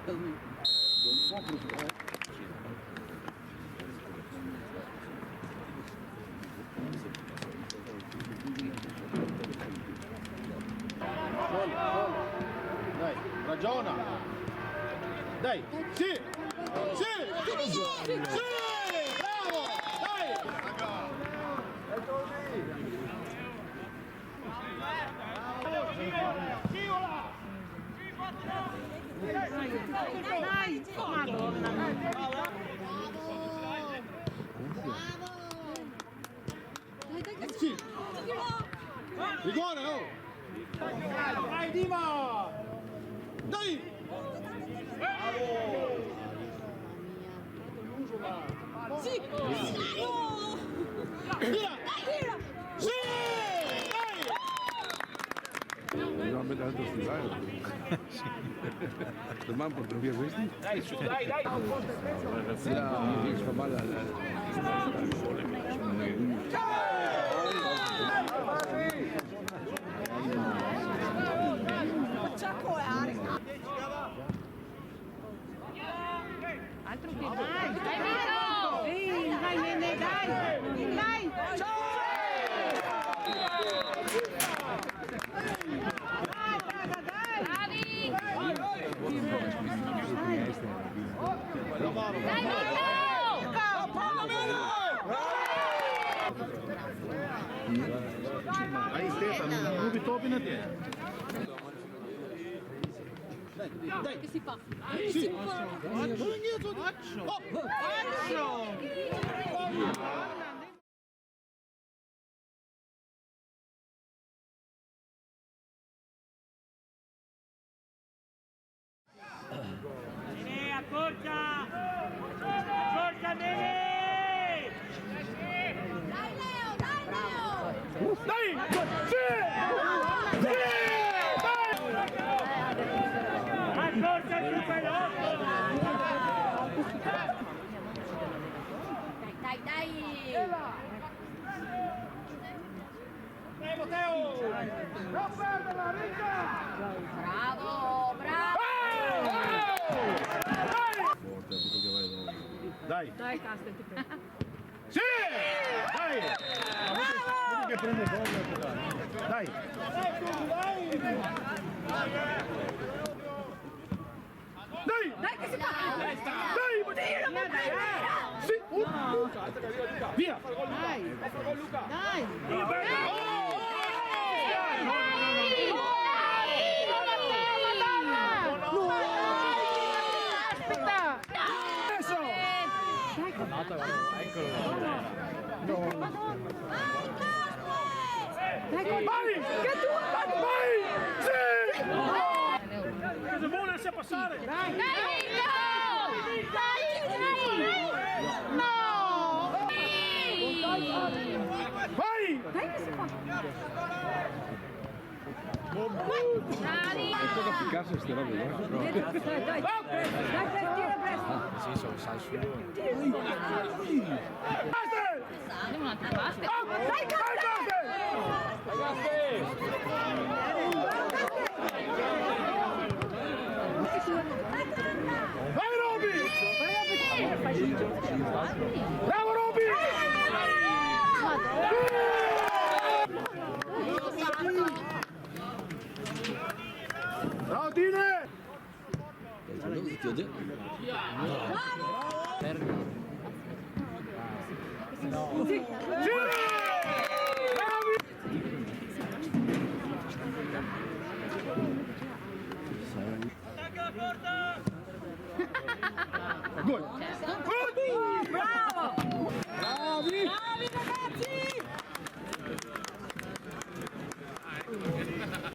Dai, ragiona! Dai, sì! Sì! Sì! Bravo! Dai! Dai, Madonna! Sì! Rigore, oh! Vai Dima! Dai! Sì! Via! Sì! Dai! Dobbiamo mettere altro sul lago. Domani porto via questi? Dai, su, dai! Mi fa male Altro che dai! Dai, Vito! Dai, Nene, dai! Dai! Aí Stefano, subito opina te. Dai, Che si fa? sì. Torna indietro. Oh, Nene, accorcia! Accorcia, Nene! Dai, Leo! Dai, Leo! dai! Sì! Sì! Dai! Accorcia il pelotto! Dai, dai! Dai, Matteo! Non perderla, Ricca! Bravo! Bravo! Dai! Dai, Castel, ti prego. Sì! Dai! Vedi che prende bolla. Dai! Dai! Dai, che si fa? Dai! Tira, ma dai! Sì! Via! Dai! Dai! Vai! Che tu vai! Sì! Cosa buona lascia passare! Dai, Vito! Dai, no! Vai! Dai, che si fa? Bravi! E cosa applicarsi a queste robe? Dai, tira presto! Sì, sono sai su. Andiamo un attimo, basta! Dai, vai Roby! Bravo Roby! Bravo Dine! Gira!